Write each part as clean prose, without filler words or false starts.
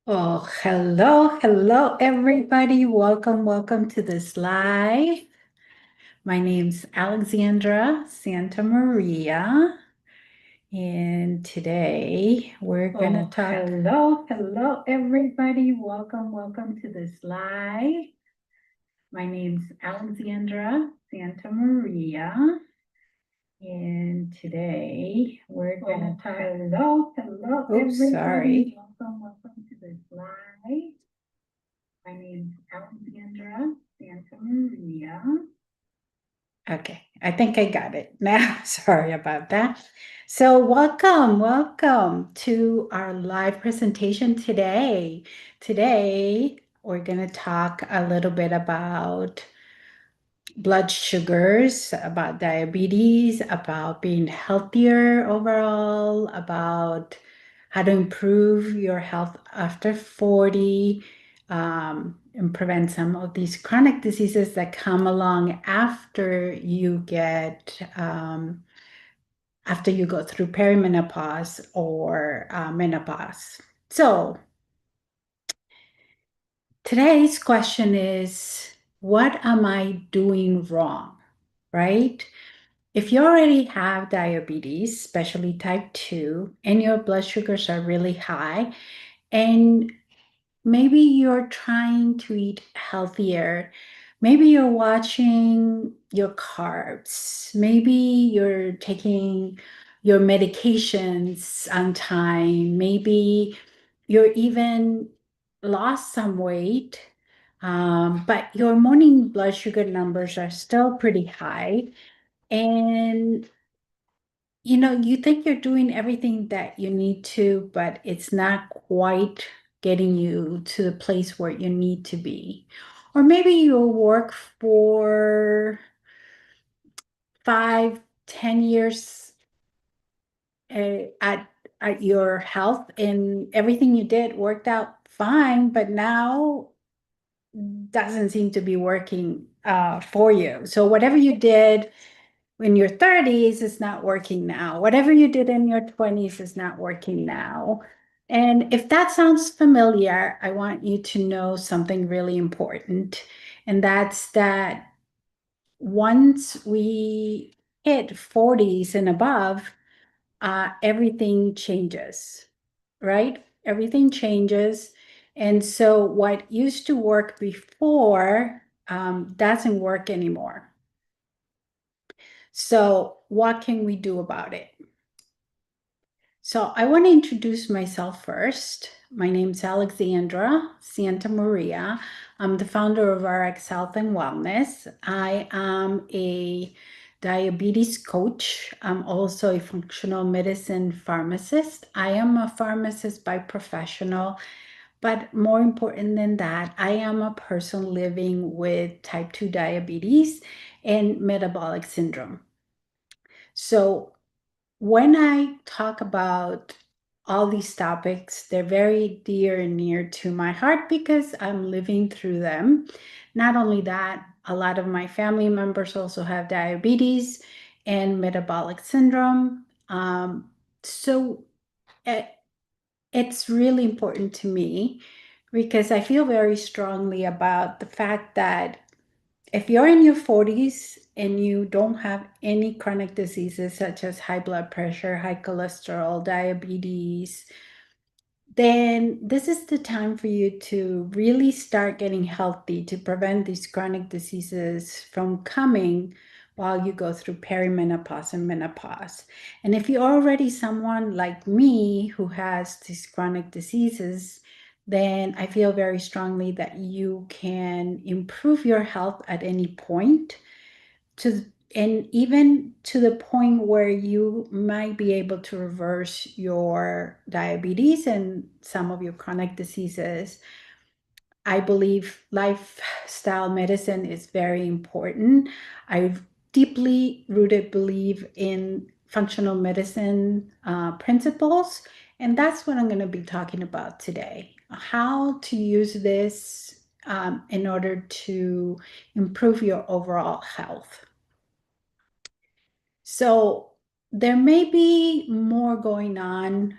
Oh, hello, everybody. Welcome to this live. My name's Alexandra Santa Maria, and today we're gonna talk. Hello, everybody. Welcome to this live. My name's Alexandra Santa Maria, and today we're gonna talk. Hello, Oops, everybody. Sorry. Welcome to this live. My name's Alexandra Santa Maria. Okay, I think I got it now. Sorry about that. So, welcome to our live presentation today. Today, we're going to talk a little bit about blood sugars, about diabetes, about being healthier overall, about how to improve your health after 40, and prevent some of these chronic diseases that come along after you go through perimenopause or menopause. So today's question is, what am I doing wrong? Right? If you already have diabetes, especially type 2, and your blood sugars are really high, and maybe you're trying to eat healthier, maybe you're watching your carbs, maybe you're taking your medications on time, maybe you're even lost some weight, but your morning blood sugar numbers are still pretty high. And you think you're doing everything that you need to, but it's not quite getting you to the place where you need to be. Or maybe you'll work for 5, 10 years at your health, and everything you did worked out fine, but now doesn't seem to be working for you. So whatever you did in your 30s is not working now. Whatever you did in your 20s is not working now. And if that sounds familiar, I want you to know something really important. And that's that once we hit 40s and above, everything changes, right? Everything changes. And so what used to work before doesn't work anymore. So what can we do about it? So I want to introduce myself first. My name's Alexandra Santa Maria. I'm the founder of RX Health and Wellness. I am a diabetes coach. I'm also a functional medicine pharmacist. I am a pharmacist by professional, but more important than that, I am a person living with type 2 diabetes and metabolic syndrome. So when I talk about all these topics, they're very dear and near to my heart because I'm living through them. Not only that, a lot of my family members also have diabetes and metabolic syndrome. So it, it's really important to me because I feel very strongly about the fact that if you're in your 40s and you don't have any chronic diseases such as high blood pressure, high cholesterol, diabetes, then this is the time for you to really start getting healthy to prevent these chronic diseases from coming while you go through perimenopause and menopause. And if you're already someone like me who has these chronic diseases, then I feel very strongly that you can improve your health at any point to and even to the point where you might be able to reverse your diabetes and some of your chronic diseases. I believe lifestyle medicine is very important. I deeply rooted believe in functional medicine principles, and that's what I'm going to be talking about today. How to use this in order to improve your overall health. So there may be more going on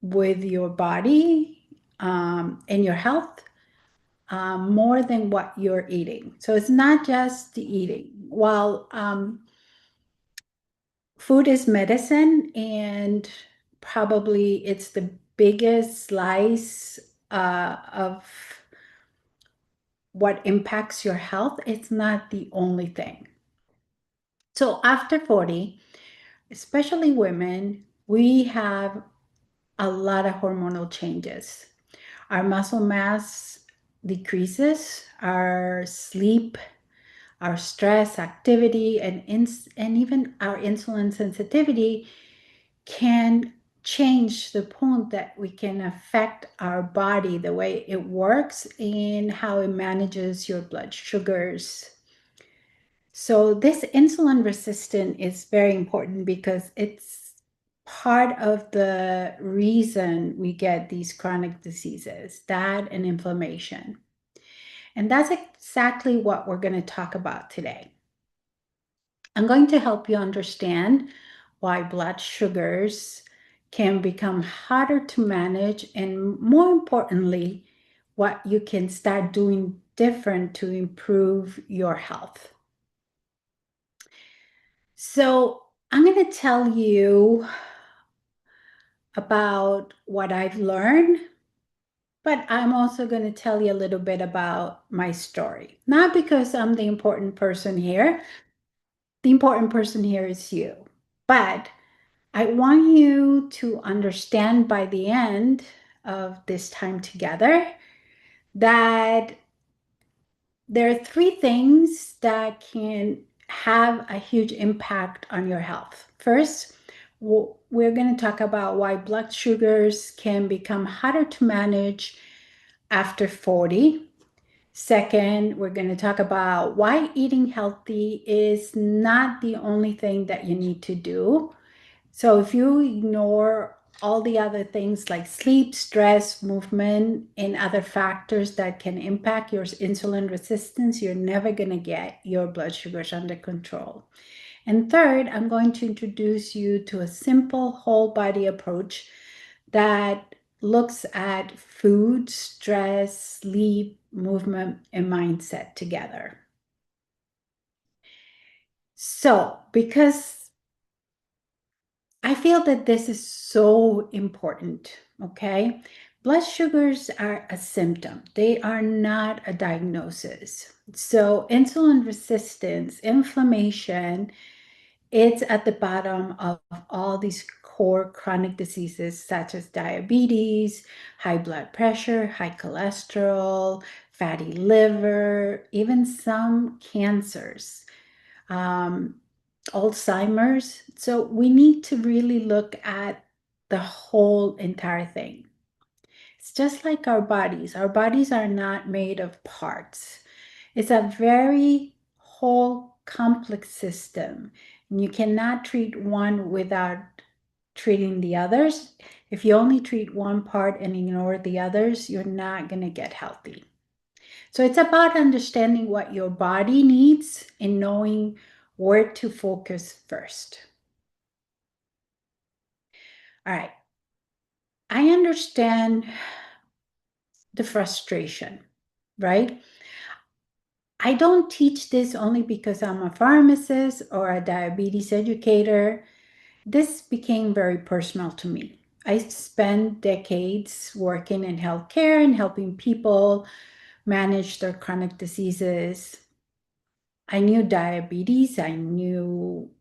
with your body in your health more than what you're eating. So it's not just the eating. While food is medicine, and probably it's the biggest slice of what impacts your health, it's not the only thing. So after 40, especially women, we have a lot of hormonal changes. Our muscle mass decreases, our sleep, our stress, activity, and even our insulin sensitivity can change the point that we can affect our body, the way it works, and how it manages your blood sugars. So this insulin resistance is very important because it's part of the reason we get these chronic diseases, that and inflammation. And that's exactly what we're going to talk about today. I'm going to help you understand why blood sugars can become harder to manage, and more importantly, what you can start doing different to improve your health. So, I'm going to tell you about what I've learned, but I'm also going to tell you a little bit about my story. Not because I'm the important person here, the important person here is you. But I want you to understand by the end of this time together that there are three things that can have a huge impact on your health. First, we're going to talk about why blood sugars can become harder to manage after 40. Second, we're going to talk about why eating healthy is not the only thing that you need to do. So if you ignore all the other things like sleep, stress, movement, and other factors that can impact your insulin resistance, you're never going to get your blood sugars under control. And third, I'm going to introduce you to a simple whole body approach that looks at food, stress, sleep, movement, and mindset together. So, because I feel that this is so important, okay? Blood sugars are a symptom. They are not a diagnosis. So insulin resistance, inflammation, it's at the bottom of all these core chronic diseases such as diabetes, high blood pressure, high cholesterol, fatty liver, even some cancers. Alzheimer's. So we need to really look at the whole entire thing. It's just like our bodies. Our bodies are not made of parts. It's a very whole complex system. And you cannot treat one without treating the others. If you only treat one part and ignore the others, you're not going to get healthy. So it's about understanding what your body needs and knowing where to focus first. All right. I understand the frustration, right? I don't teach this only because I'm a pharmacist or a diabetes educator. This became very personal to me. I spent decades working in healthcare and helping people manage their chronic diseases. I knew diabetes, I knew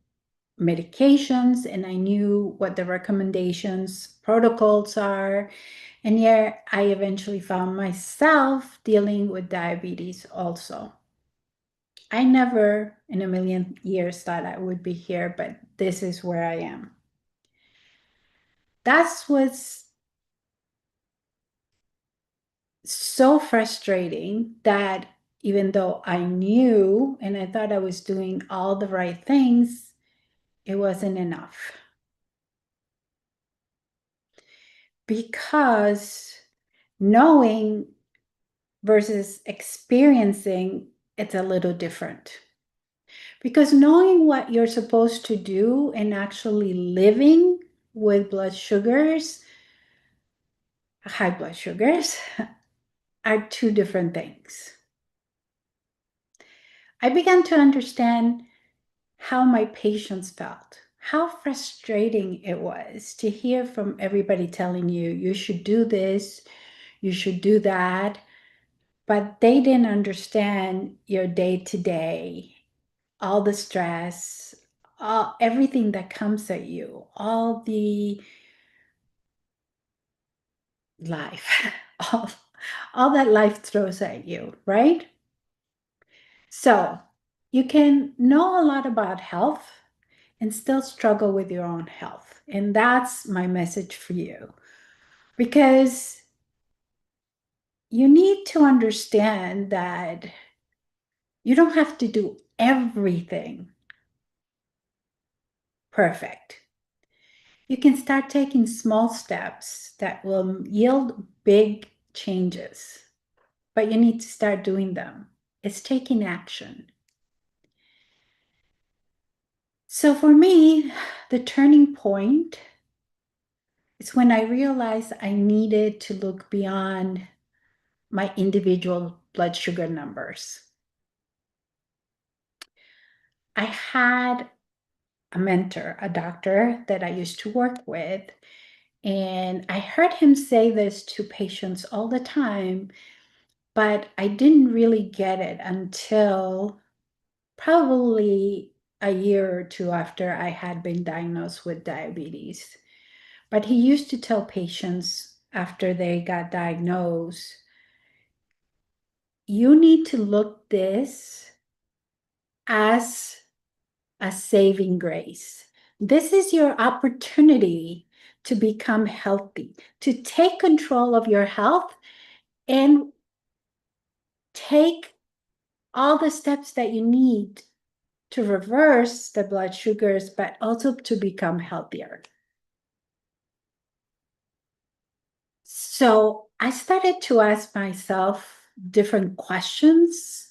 medications, and I knew what the recommendations, protocols are. And yet I eventually found myself dealing with diabetes also. I never in a million years thought I would be here, but this is where I am. That's what's so frustrating, that even though I knew and I thought I was doing all the right things, it wasn't enough. Because knowing versus experiencing, it's a little different. Because knowing what you're supposed to do and actually living with blood sugars high blood sugars are two different things. I began to understand how my patients felt, how frustrating it was to hear from everybody telling you, you should do this, you should do that, but they didn't understand your day to day, all the stress, everything that comes at you, all the life, all, all that life throws at you, right? So you can know a lot about health and still struggle with your own health. And that's my message for you. Because you need to understand that you don't have to do everything perfect. You can start taking small steps that will yield big changes, but you need to start doing them. It's taking action. So for me, the turning point is when I realized I needed to look beyond my individual blood sugar numbers. I had a mentor, a doctor that I used to work with, and I heard him say this to patients all the time, but I didn't really get it until probably a year or two after I had been diagnosed with diabetes. But he used to tell patients after they got diagnosed, you need to look this as a saving grace. This is your opportunity to become healthy, to take control of your health and take all the steps that you need to reverse the blood sugars, but also to become healthier. So I started to ask myself different questions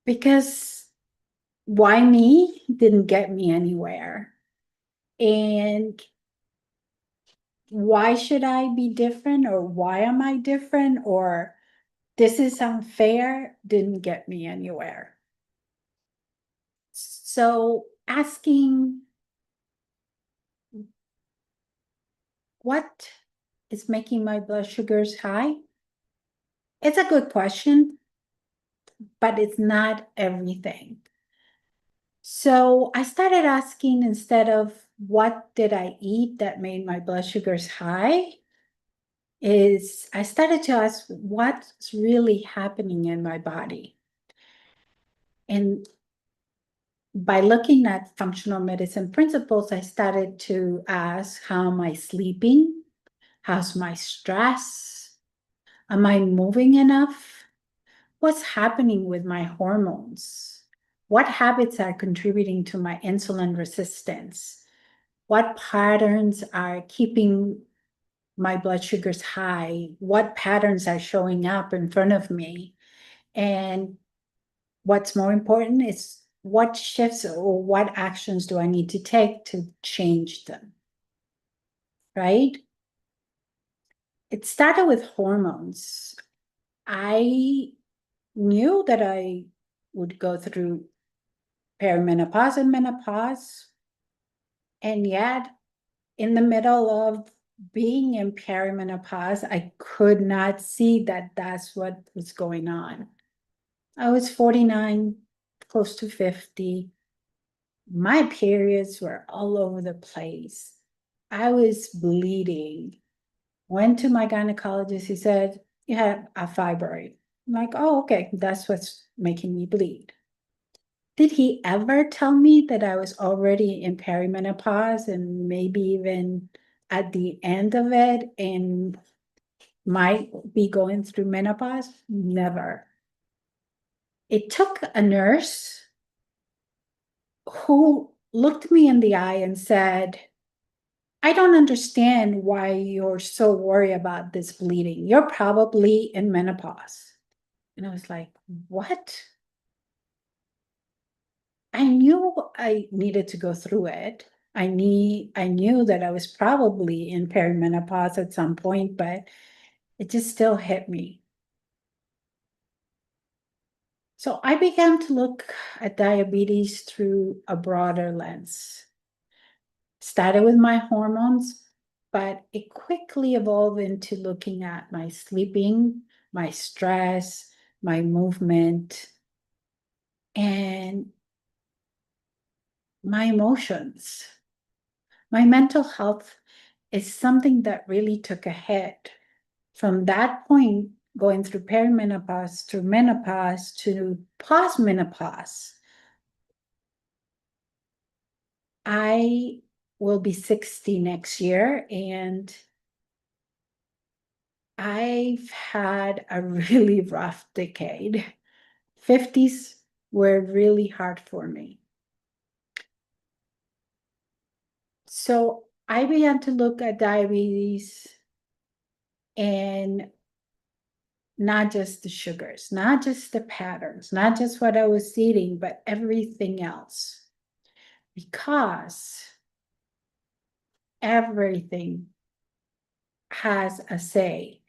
because why me didn't get me anywhere. And why should I be different, or why am I different, or this is unfair didn't get me anywhere. So asking what is making my blood sugars high? It's a good question, but it's not everything. So I started asking, instead of what did I eat that made my blood sugars high, is I started to ask what's really happening in my body. And by looking at functional medicine principles, I started to ask, how am I sleeping? How's my stress? Am I moving enough? What's happening with my hormones? What habits are contributing to my insulin resistance? What patterns are keeping my blood sugars high? What patterns are showing up in front of me? And what's more important is what shifts or what actions do I need to take to change them, right? It started with hormones. I knew that I would go through perimenopause and menopause, and yet in the middle of being in perimenopause, I could not see that that's what was going on. I was 49, close to 50. My periods were all over the place. I was bleeding. Went to my gynecologist. He said, you had a fibroid. I'm like, oh, okay, that's what's making me bleed. Did he ever tell me that I was already in perimenopause and maybe even at the end of it and might be going through menopause? Never. It took a nurse who looked me in the eye and said, I don't understand why you're so worried about this bleeding. You're probably in menopause. And I was like, what? I knew I needed to go through it. I knew that I was probably in perimenopause at some point, but it just still hit me. So I began to look at diabetes through a broader lens. Started with my hormones, but it quickly evolved into looking at my sleeping, my stress, my movement, and my emotions. My mental health is something that really took a hit. From that point, going through perimenopause to menopause to postmenopause, I will be 60 next year, and I've had a really rough decade. 50s were really hard for me. So I began to look at diabetes and not just the sugars, not just the patterns, not just what I was eating, but everything else. Because everything has a say.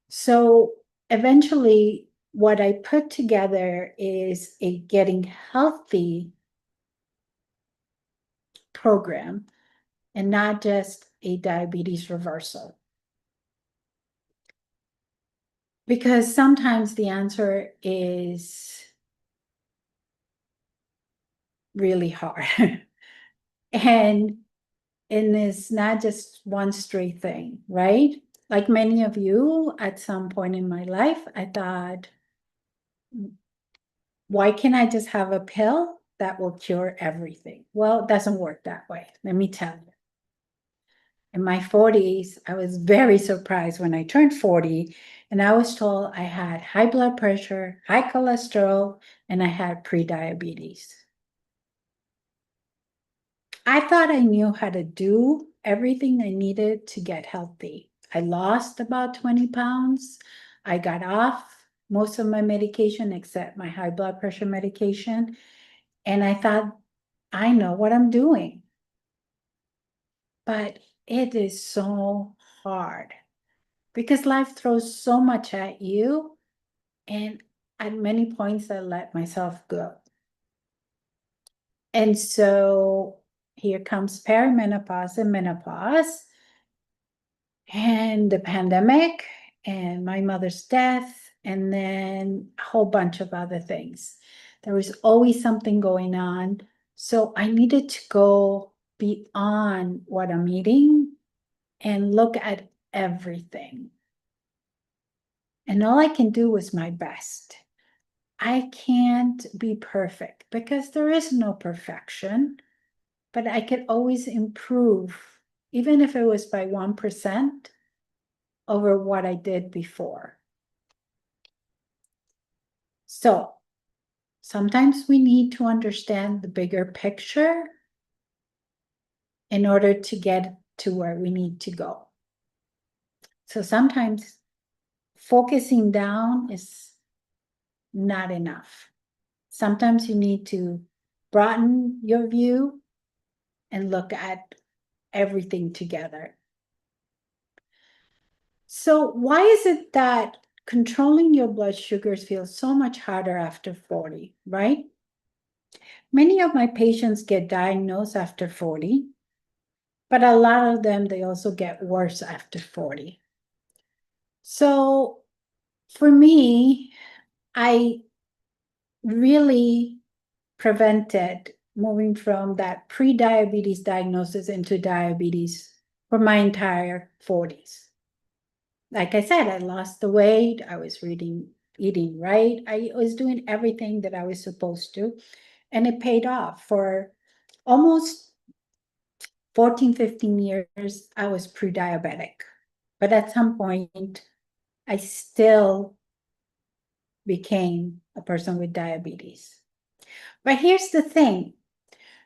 So eventually, what I put together is a getting healthy program and not just a diabetes reversal. Because sometimes the answer is really hard. and it's not just one straight thing, right? Like many of you, at some point in my life, I thought, why can't I just have a pill that will cure everything? Well, it doesn't work that way. Let me tell you. In my 40s, I was very surprised when I turned 40 and I was told I had high blood pressure, high cholesterol, and I had prediabetes. I thought I knew how to do everything I needed to get healthy. I lost about 20 pounds. I got off most of my medication except my high blood pressure medication. And I thought, I know what I'm doing. But it is so hard because life throws so much at you. And at many points, I let myself go. And so here comes perimenopause and menopause, and the pandemic, and my mother's death, and then a whole bunch of other things. There was always something going on. So I needed to go beyond what I'm eating and look at everything. And all I can do was my best. I can't be perfect because there is no perfection, but I could always improve, even if it was by 1% over what I did before. So sometimes we need to understand the bigger picture in order to get to where we need to go. So sometimes focusing down is not enough. Sometimes you need to broaden your view and look at everything together. So why is it that controlling your blood sugars feels so much harder after 40, right? Many of my patients get diagnosed after 40, but a lot of them, they also get worse after 40. So for me, I really prevented moving from that pre-diabetes diagnosis into diabetes for my entire 40s. Like I said, I lost the weight, I was eating right, I was doing everything that I was supposed to, and it paid off. For almost 14, 15 years, I was pre-diabetic. But at some point, I still became a person with diabetes. But here's the thing.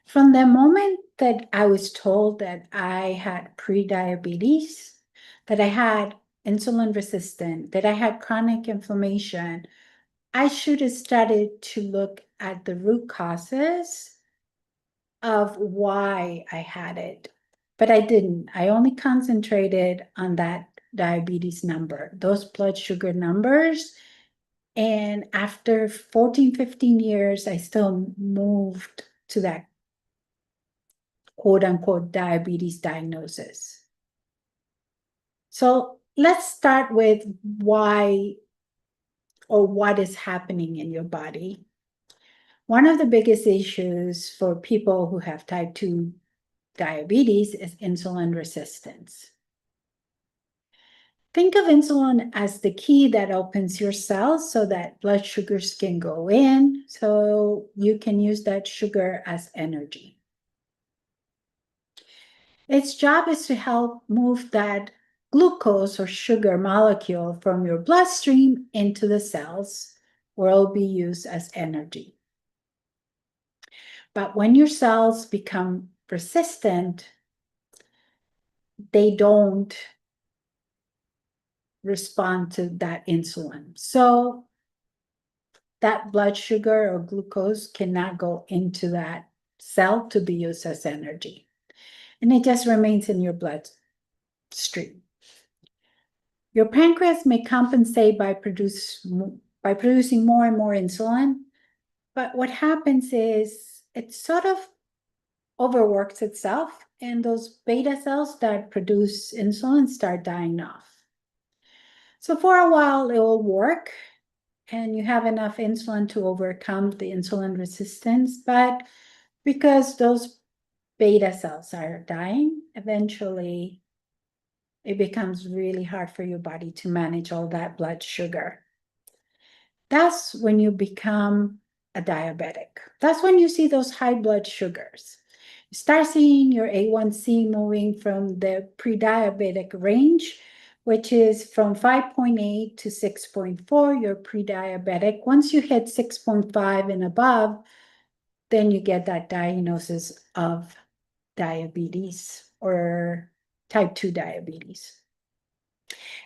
From the moment that I was told that I had pre-diabetes, that I had insulin resistant, that I had chronic inflammation, I should have started to look at the root causes of why I had it. But I didn't. I only concentrated on that diabetes number, those blood sugar numbers. And after 14, 15 years, I still moved to that quote unquote diabetes diagnosis. So let's start with why or what is happening in your body. One of the biggest issues for people who have type 2 diabetes is insulin resistance. Think of insulin as the key that opens your cells so that blood sugars can go in, so you can use that sugar as energy. Its job is to help move that glucose or sugar molecule from your bloodstream into the cells, where it will be used as energy. But when your cells become resistant, they don't respond to that insulin. So that blood sugar or glucose cannot go into that cell to be used as energy. And it just remains in your bloodstream. Your pancreas may compensate by producing more and more insulin, but what happens is it sort of overworks itself, and those beta cells that produce insulin start dying off. So for a while, it will work, and you have enough insulin to overcome the insulin resistance, but because those beta cells are dying, eventually it becomes really hard for your body to manage all that blood sugar. That's when you become a diabetic. That's when you see those high blood sugars. You start seeing your A1C moving from the pre-diabetic range, which is from 5.8 to 6.4, you're pre-diabetic. Once you hit 6.5 and above, then you get that diagnosis of diabetes or type 2 diabetes.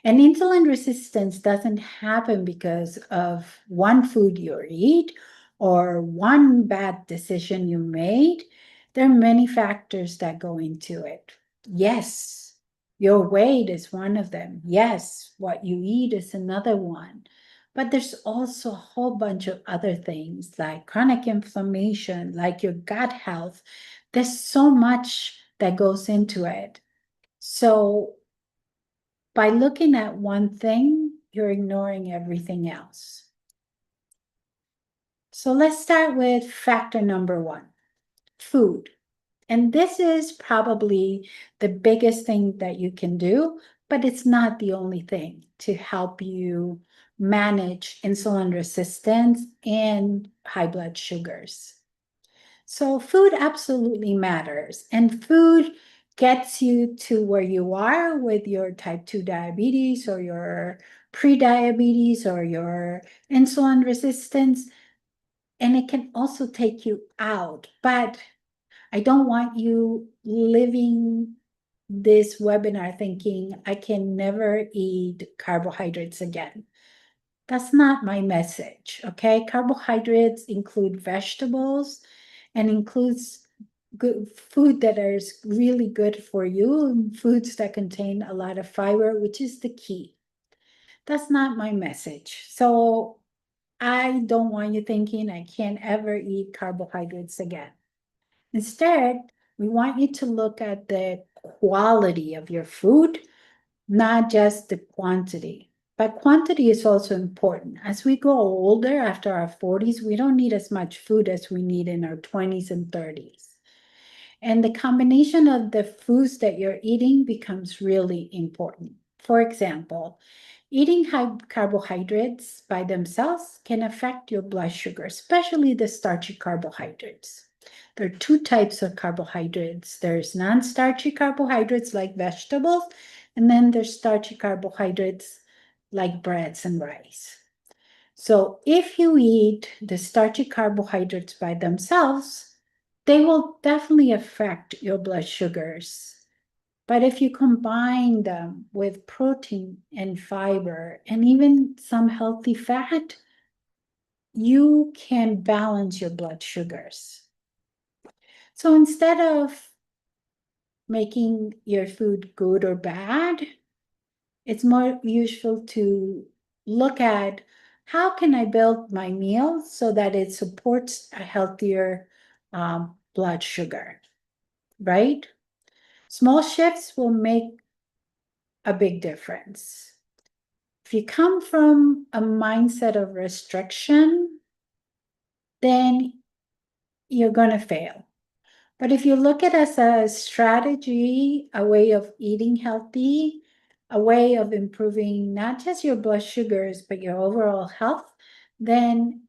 And insulin resistance doesn't happen because of one food you eat or one bad decision you made. There are many factors that go into it. Yes, your weight is one of them. Yes, what you eat is another one. But there's also a whole bunch of other things like chronic inflammation, like your gut health. There's so much that goes into it. So by looking at one thing, you're ignoring everything else. So let's start with factor number one, food. And this is probably the biggest thing that you can do, but it's not the only thing to help you manage insulin resistance and high blood sugars. So food absolutely matters, and food gets you to where you are with your type 2 diabetes or your pre-diabetes or your insulin resistance, and it can also take you out. But I don't want you living this webinar thinking, I can never eat carbohydrates again. That's not my message, okay? Carbohydrates include vegetables and includes good food that is really good for you, and foods that contain a lot of fiber, which is the key. That's not my message. So I don't want you thinking I can't ever eat carbohydrates again. Instead, we want you to look at the quality of your food, not just the quantity. But quantity is also important. As we grow older, after our 40s, we don't need as much food as we need in our 20s and 30s. And the combination of the foods that you're eating becomes really important. For example, eating high carbohydrates by themselves can affect your blood sugar, especially the starchy carbohydrates. There are two types of carbohydrates. There's non-starchy carbohydrates like vegetables, and then there's starchy carbohydrates like breads and rice. So if you eat the starchy carbohydrates by themselves, they will definitely affect your blood sugars. But if you combine them with protein and fiber and even some healthy fat, you can balance your blood sugars. So instead of making your food good or bad, It's more useful to look at how can I build my meal so that it supports a healthier blood sugar, right? Small shifts will make a big difference. If you come from a mindset of restriction, then you're going to fail. But if you look at it as a strategy, a way of eating healthy, a way of improving not just your blood sugars, but your overall health, then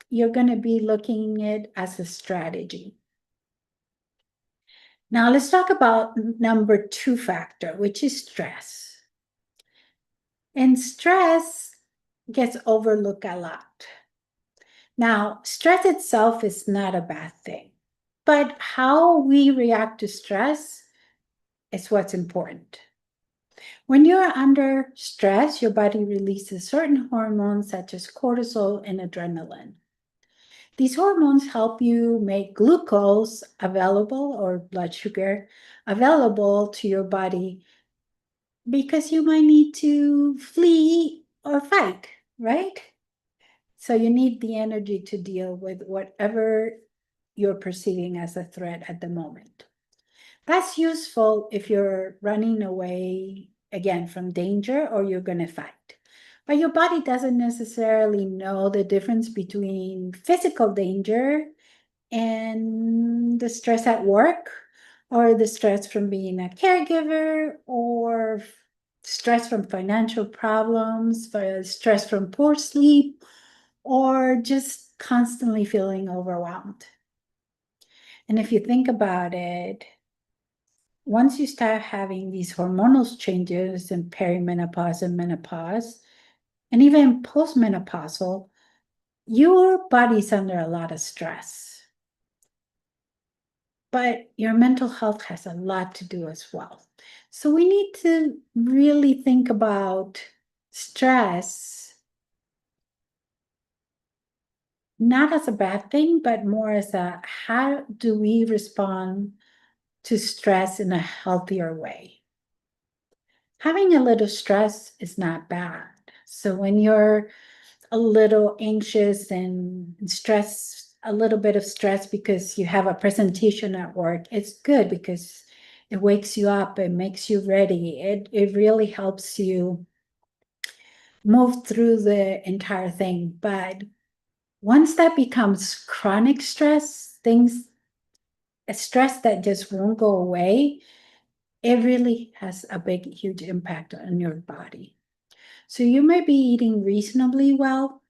you're going to be looking at it as a strategy. Now let's talk about number 2 factor, which is stress. And stress gets overlooked a lot. Now, stress itself is not a bad thing, but how we react to stress is what's important. When you're under stress, your body releases certain hormones such as cortisol and adrenaline. These hormones help you make glucose available or blood sugar available to your body because you might need to flee or fight, right? So you need the energy to deal with whatever you're perceiving as a threat at the moment. That's useful if you're running away again from danger or you're going to fight. But your body doesn't necessarily know the difference between physical danger and the stress at work or the stress from being a caregiver or stress from financial problems, stress from poor sleep, or just constantly feeling overwhelmed. And if you think about it, once you start having these hormonal changes in perimenopause and menopause, and even postmenopausal, your body's under a lot of stress. But your mental health has a lot to do as well. So we need to really think about stress not as a bad thing, but more as a how do we respond to stress in a healthier way? Having a little stress is not bad. So when you're a little anxious and stress, a little bit of stress because you have a presentation at work, it's good because it wakes you up, it makes you ready. It really helps you move through the entire thing. But once that becomes chronic stress, things, a stress that just won't go away, it really has a big, huge impact on your body. So you may be eating reasonably well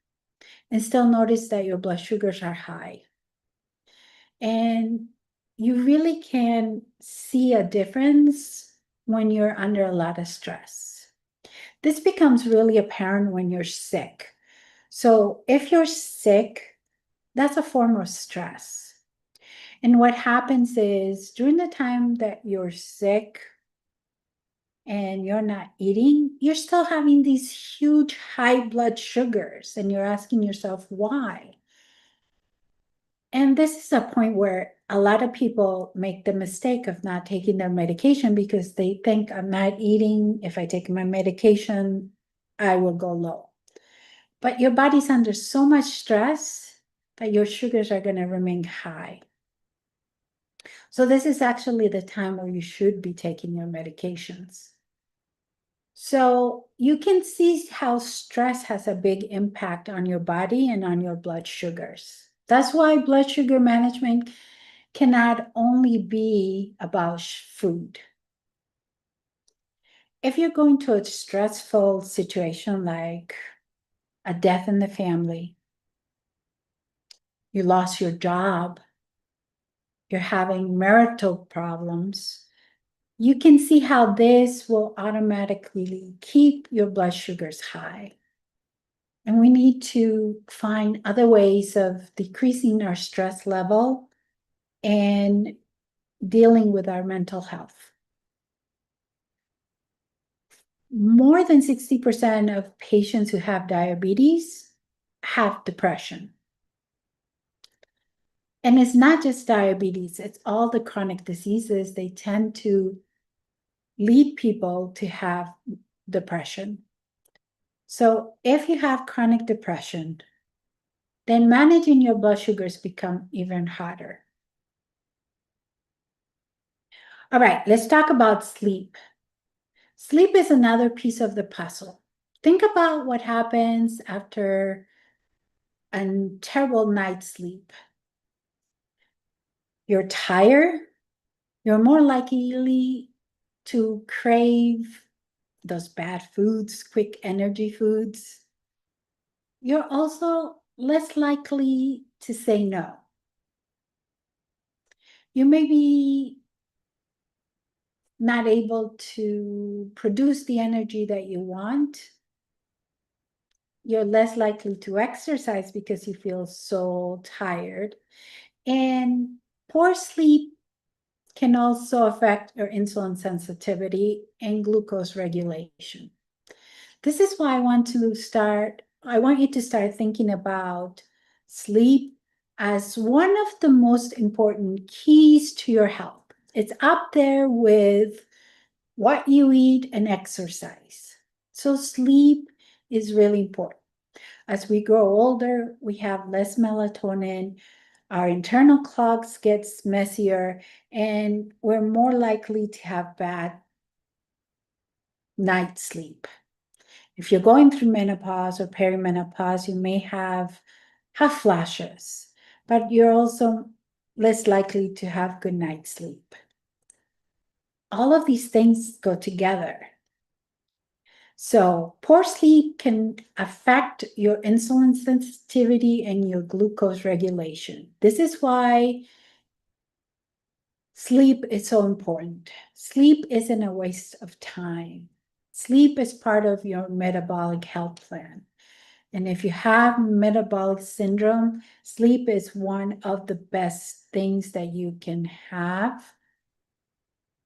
and still notice that your blood sugars are high. And you really can see a difference when you're under a lot of stress. This becomes really apparent when you're sick. So if you're sick, that's a form of stress. And what happens is during the time that you're sick and you're not eating, you're still having these huge high blood sugars, and you're asking yourself why. And this is a point where a lot of people make the mistake of not taking their medication because they think I'm not eating. If I take my medication, I will go low. But your body's under so much stress that your sugars are going to remain high. So this is actually the time where you should be taking your medications. So you can see how stress has a big impact on your body and on your blood sugars. That's why blood sugar management cannot only be about food. If you're going to a stressful situation like a death in the family, you lost your job, you're having marital problems, you can see how this will automatically keep your blood sugars high. And we need to find other ways of decreasing our stress level and dealing with our mental health. More than 60% of patients who have diabetes have depression. And it's not just diabetes, it's all the chronic diseases. They tend to lead people to have depression. So if you have chronic depression, then managing your blood sugars become even harder. All right, let's talk about sleep. Sleep is another piece of the puzzle. Think about what happens after a terrible night's sleep. You're tired, you're more likely to crave those bad foods, quick energy foods. You're also less likely to say no. You may be not able to produce the energy that you want. You're less likely to exercise because you feel so tired. And poor sleep can also affect your insulin sensitivity and glucose regulation. This is why I want you to start thinking about sleep as one of the most important keys to your health. It's up there with what you eat and exercise. So sleep is really important. As we grow older, we have less melatonin, our internal clocks gets messier, and we're more likely to have bad night sleep. If you're going through menopause or perimenopause, you may have flashes, but you're also less likely to have good night sleep. All of these things go together. So poor sleep can affect your insulin sensitivity and your glucose regulation. This is why sleep is so important. Sleep isn't a waste of time. Sleep is part of your metabolic health plan. And if you have metabolic syndrome, sleep is one of the best things that you can have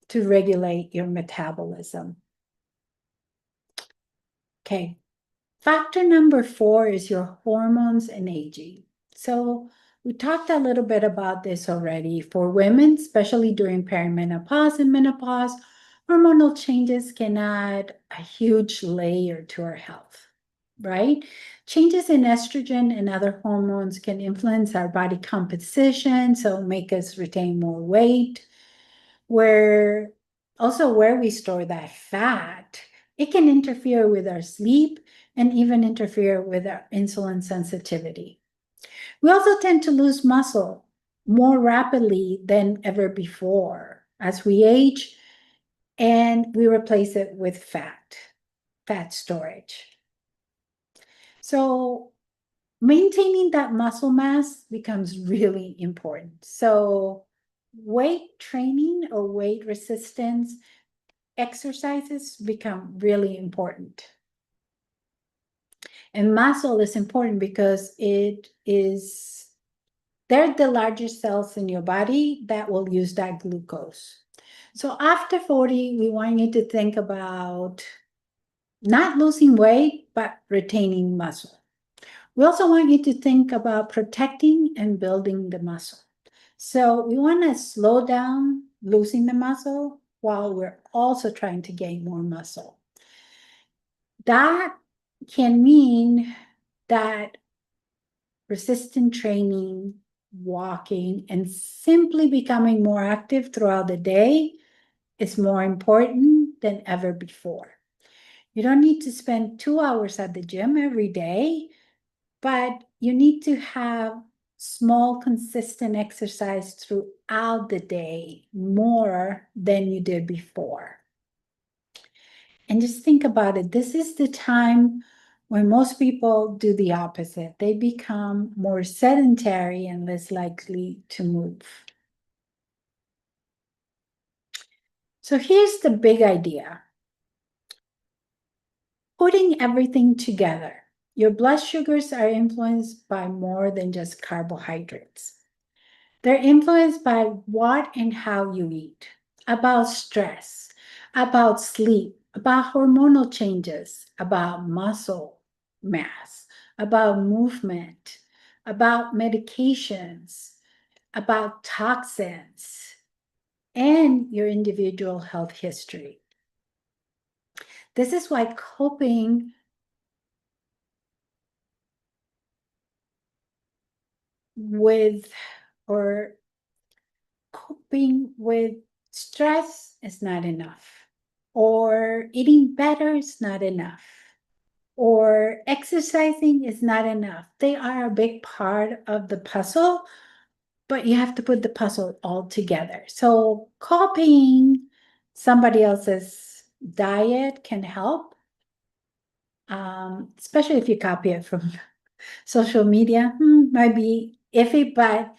to regulate your metabolism. Okay. Factor number 4 is your hormones and aging. So we talked a little bit about this already. For women, especially during perimenopause and menopause, hormonal changes can add a huge layer to our health, right? Changes in estrogen and other hormones can influence our body composition, so make us retain more weight, where we store that fat, it can interfere with our sleep and even interfere with our insulin sensitivity. We also tend to lose muscle more rapidly than ever before as we age, and we replace it with fat storage. So maintaining that muscle mass becomes really important. So weight training or weight resistance exercises become really important. And muscle is important because they're the largest cells in your body that will use that glucose. So after 40, we want you to think about not losing weight, but retaining muscle. We also want you to think about protecting and building the muscle. So we want to slow down losing the muscle while we're also trying to gain more muscle. That can mean that resistant training, walking, and simply becoming more active throughout the day is more important than ever before. You don't need to spend 2 hours at the gym every day, but you need to have small, consistent exercise throughout the day more than you did before. And just think about it. This is the time when most people do the opposite. They become more sedentary and less likely to move. So here's the big idea. Putting everything together. Your blood sugars are influenced by more than just carbohydrates. They're influenced by what and how you eat, about stress, about sleep, about hormonal changes, about muscle mass, about movement, about medications, about toxins, and your individual health history. This is why coping with or coping with stress is not enough, or eating better is not enough, or exercising is not enough. They are a big part of the puzzle, but you have to put the puzzle all together. So copying somebody else's diet can help, especially if you copy it from social media. Might be iffy, but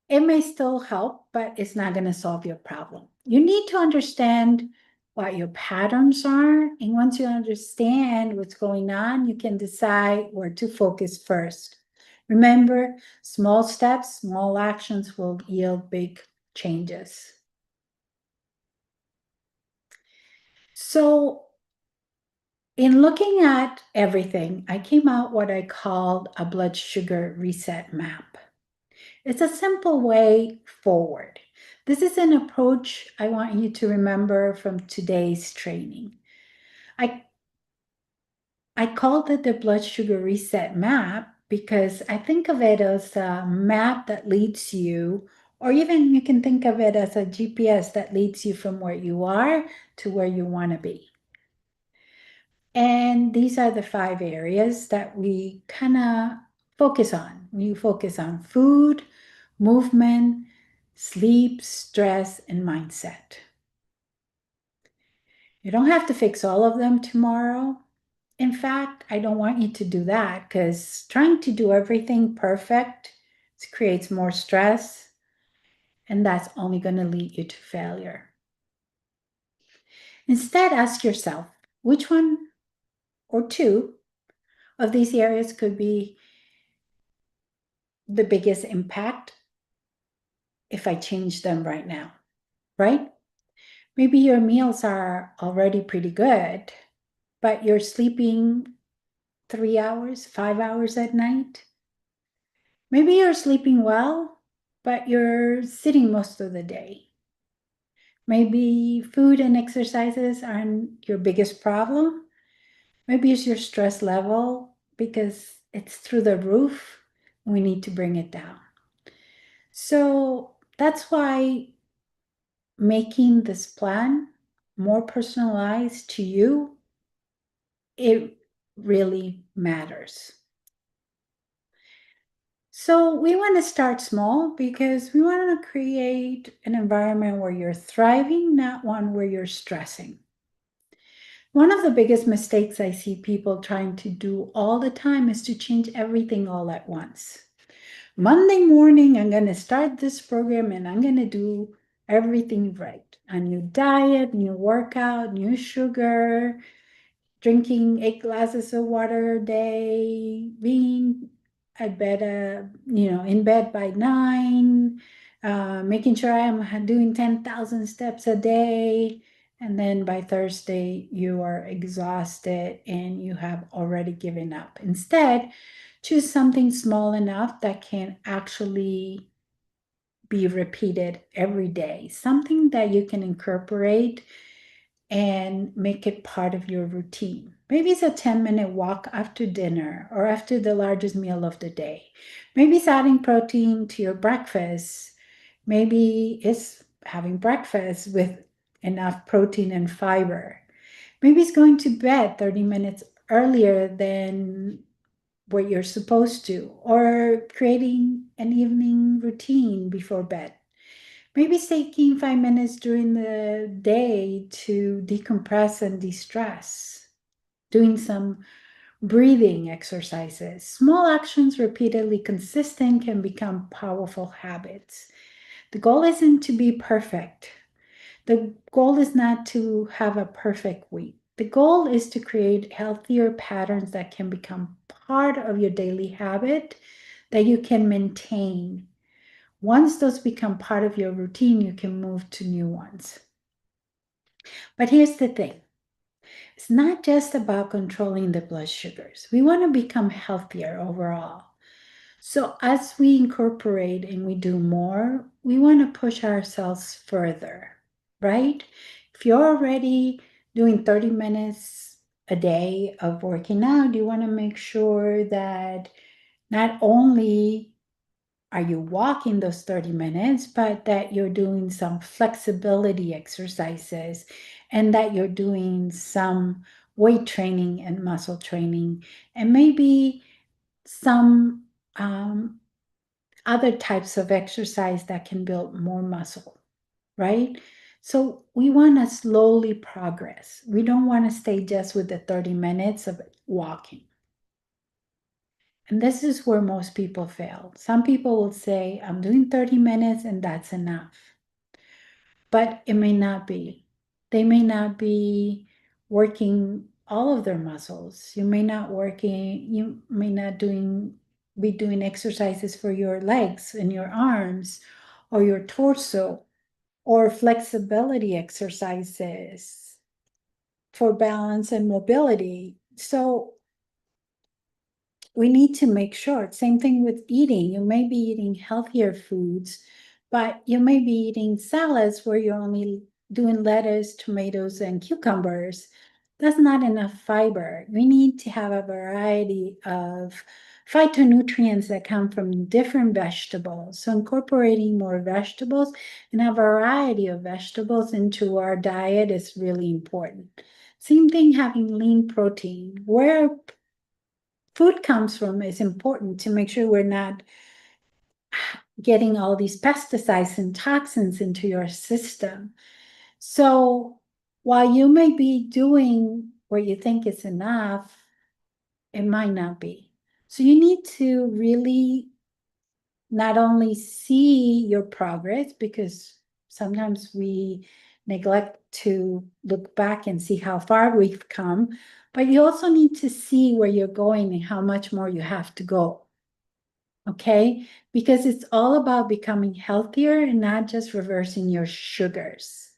it may still help, but it's not going to solve your problem. You need to understand what your patterns are. And once you understand what's going on, you can decide where to focus first. Remember, small steps, small actions will yield big changes. So, in looking at everything, I came out what I called a blood sugar reset map. It's a simple way forward. This is an approach I want you to remember from today's training. I, I called it the blood sugar reset map because I think of it as a map that leads you, or even you can think of it as a GPS that leads you from where you are to where you want to be. And these are the 5 areas that we kind of focus on. We focus on food, movement, sleep, stress, and mindset. You don't have to fix all of them tomorrow. In fact, I don't want you to do that because trying to do everything perfect creates more stress, and that's only going to lead you to failure. Instead, ask yourself which one or two of these areas could be the biggest impact if I change them right now, right? Maybe your meals are already pretty good, but you're sleeping 3 hours, 5 hours at night. Maybe you're sleeping well, but you're sitting most of the day. Maybe food and exercises aren't your biggest problem. Maybe it's your stress level because it's through the roof. We need to bring it down. So that's why making this plan more personalized to you, it really matters. So we want to start small because we want to create an environment where you're thriving, not one where you're stressing. One of the biggest mistakes I see people trying to do all the time is to change everything all at once. Monday morning, I'm going to start this program and I'm going to do everything right. A new diet, new workout, new sugar, drinking 8 glasses of water a day, being at bed, in bed by 9, making sure I'm doing 10,000 steps a day. And then by Thursday, you are exhausted and you have already given up. Instead, choose something small enough that can actually be repeated every day, something that you can incorporate and make it part of your routine. Maybe it's a 10-minute walk after dinner or after the largest meal of the day. Maybe it's adding protein to your breakfast. Maybe it's having breakfast with enough protein and fiber. Maybe it's going to bed 30 minutes earlier than what you're supposed to, or creating an evening routine before bed. Maybe taking 5 minutes during the day to decompress and de-stress, doing some breathing exercises. Small actions repeatedly consistent can become powerful habits. The goal isn't to be perfect. The goal is not to have a perfect week. The goal is to create healthier patterns that can become part of your daily habit that you can maintain. Once those become part of your routine, you can move to new ones. But here's the thing. It's not just about controlling the blood sugars. We want to become healthier overall. So as we incorporate and we do more, we want to push ourselves further, right? If you're already doing 30 minutes a day of working out, you want to make sure that not only are you walking those 30 minutes, but that you're doing some flexibility exercises and that you're doing some weight training and muscle training and maybe some other types of exercise that can build more muscle, right? So we want to slowly progress. We don't want to stay just with the 30 minutes of walking. And this is where most people fail. Some people will say, I'm doing 30 minutes and that's enough. But it may not be. They may not be working all of their muscles. You may not be doing exercises for your legs and your arms or your torso or flexibility exercises for balance and mobility. So we need to make sure. Same thing with eating. You may be eating healthier foods, but you may be eating salads where you're only doing lettuce, tomatoes, and cucumbers. That's not enough fiber. We need to have a variety of phytonutrients that come from different vegetables. So incorporating more vegetables and a variety of vegetables into our diet is really important. Same thing having lean protein. Where food comes from is important to make sure we're not getting all these pesticides and toxins into your system. So while you may be doing what you think is enough, it might not be. So you need to really not only see your progress, because sometimes we neglect to look back and see how far we've come, but you also need to see where you're going and how much more you have to go. Okay, because it's all about becoming healthier and not just reversing your sugars,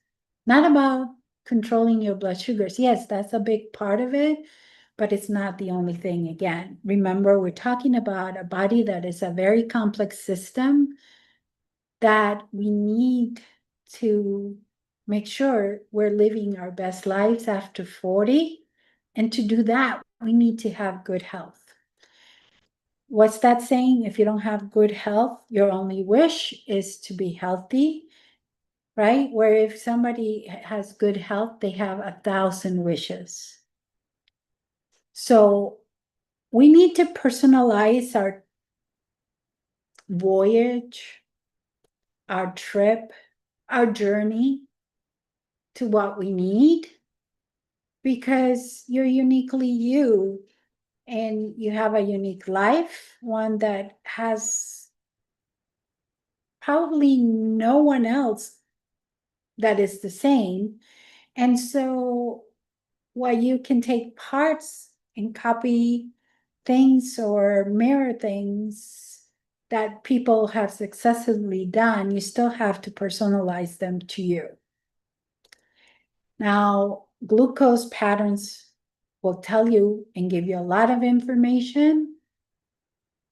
not about controlling your blood sugars. Yes, that's a big part of it, but it's not the only thing. Again, remember, we're talking about a body that is a very complex system that we need to make sure we're living our best lives after 40. And to do that, we need to have good health. What's that saying? If you don't have good health, your only wish is to be healthy, right? Where if somebody has good health, they have 1,000 wishes. So we need to personalize our voyage, our trip, our journey to what we need, because you're uniquely you and you have a unique life, one that has probably no one else that is the same. And so while you can take parts and copy things or mirror things that people have successfully done, you still have to personalize them to you. Now, glucose patterns will tell you and give you a lot of information.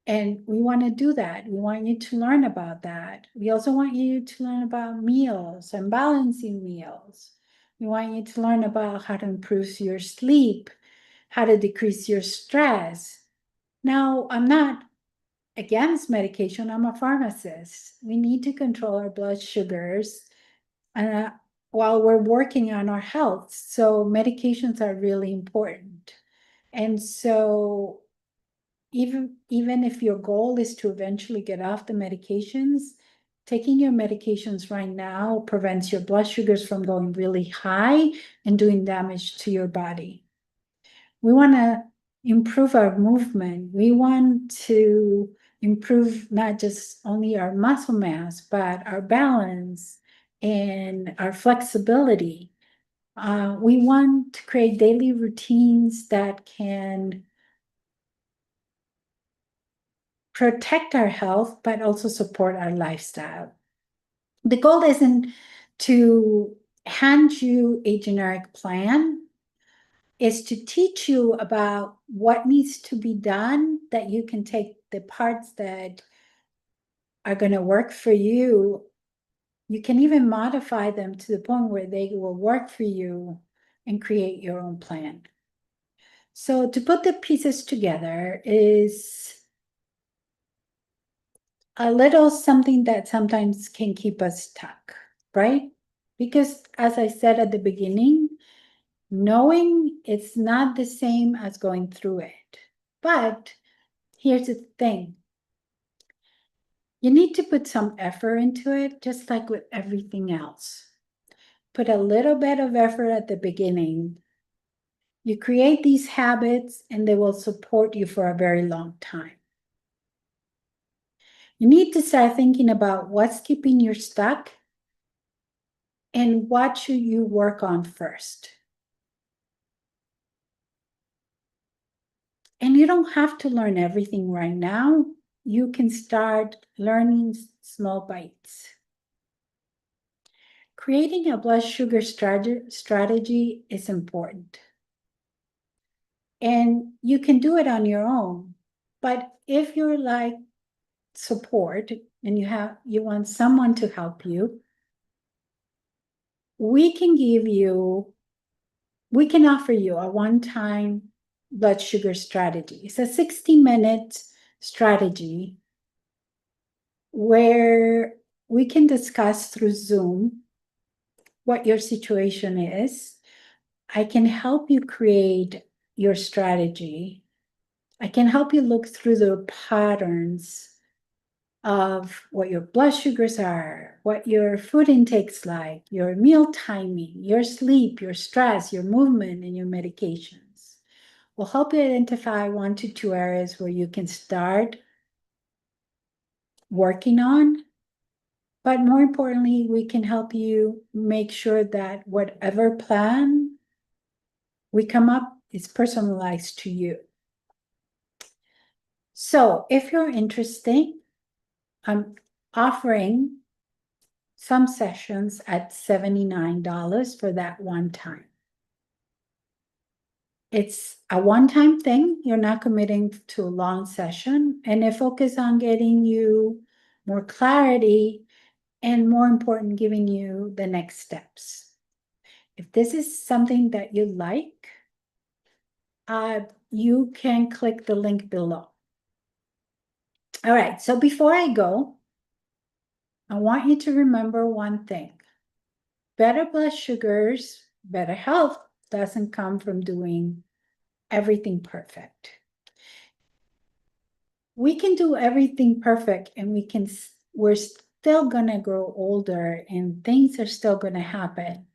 And we want to do that. We want you to learn about that. We also want you to learn about meals and balancing meals. We want you to learn about how to improve your sleep, how to decrease your stress. Now, I'm not against medication. I'm a pharmacist. We need to control our blood sugars uh, while we're working on our health. So medications are really important. And so even if your goal is to eventually get off the medications, taking your medications right now prevents your blood sugars from going really high and doing damage to your body. We want to improve our movement. We want to improve not just only our muscle mass, but our balance and our flexibility. We want to create daily routines that can protect our health, but also support our lifestyle. The goal isn't to hand you a generic plan, is to teach you about what needs to be done, that you can take the parts that are going to work for you. You can even modify them to the point where they will work for you and create your own plan. So to put the pieces together is a little something that sometimes can keep us stuck, right? Because as I said at the beginning, knowing it's not the same as going through it. But here's the thing. You need to put some effort into it, just like with everything else. Put a little bit of effort at the beginning. You create these habits and they will support you for a very long time. You need to start thinking about what's keeping you stuck and what should you work on first. And you don't have to learn everything right now. You can start learning small bites. Creating a blood sugar strategy is important. And you can do it on your own. But if you're like support and you want someone to help you, we can offer you a one-time blood sugar strategy. It's a 60-minute strategy where we can discuss through Zoom what your situation is. I can help you create your strategy. I can help you look through the patterns of what your blood sugars are, what your food intake's like, your meal timing, your sleep, your stress, your movement, and your medications. We'll help you identify 1 to 2 areas where you can start working on. But more importantly, we can help you make sure that whatever plan we come up is personalized to you. So if you're interested, I'm offering some sessions at $79 for that one time. It's a one-time thing. You're not committing to a long session, and it focuses on getting you more clarity and, more important, giving you the next steps. If this is something that you like, you can click the link below. All right, so before I go, I want you to remember one thing. Better blood sugars, better health doesn't come from doing everything perfect. We can do everything perfect and we're still gonna grow older and things are still gonna happen.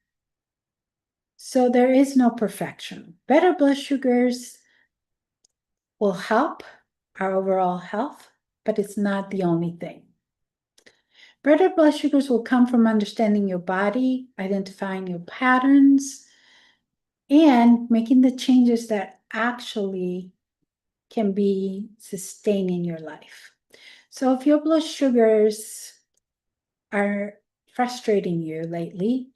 So there is no perfection. Better blood sugars will help our overall health, but it's not the only thing. Better blood sugars will come from understanding your body, identifying your patterns, and making the changes that actually can be sustained in your life. So if your blood sugars are frustrating you lately,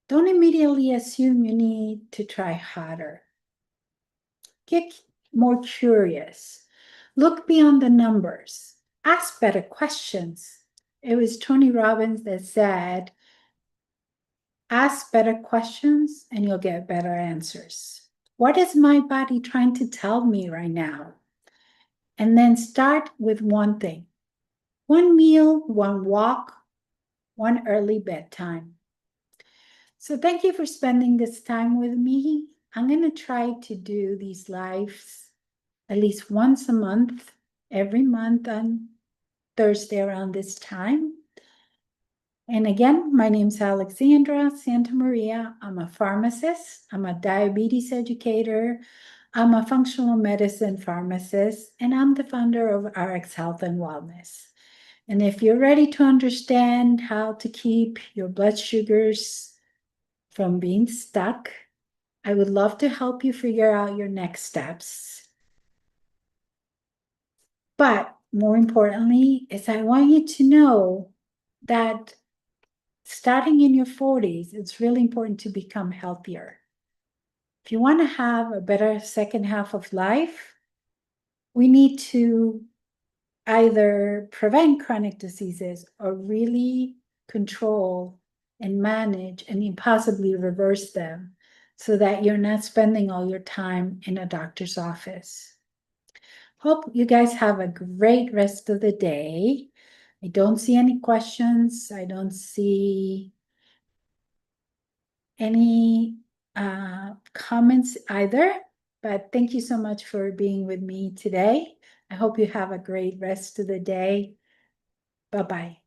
don't immediately assume you need to try harder. Get more curious. Look beyond the numbers. Ask better questions. It was Tony Robbins that said, ask better questions and you'll get better answers. What is my body trying to tell me right now? And then start with one thing. One meal, one walk, one early bedtime. So thank you for spending this time with me. I'm going to try to do these lives at least once a month, every month on Thursday around this time. And again, my name's Alexandra Santa Maria. I'm a pharmacist. I'm a diabetes educator. I'm a functional medicine pharmacist, and I'm the founder of RX Health and Wellness. And if you're ready to understand how to keep your blood sugars from being stuck, I would love to help you figure out your next steps. But more importantly, is I want you to know that starting in your 40s, it's really important to become healthier. If you want to have a better second half of life, we need to either prevent chronic diseases or really control and manage and possibly reverse them so that you're not spending all your time in a doctor's office. Hope you guys have a great rest of the day. I don't see any questions. I don't see any comments either, but thank you so much for being with me today. I hope you have a great rest of the day. Bye-bye.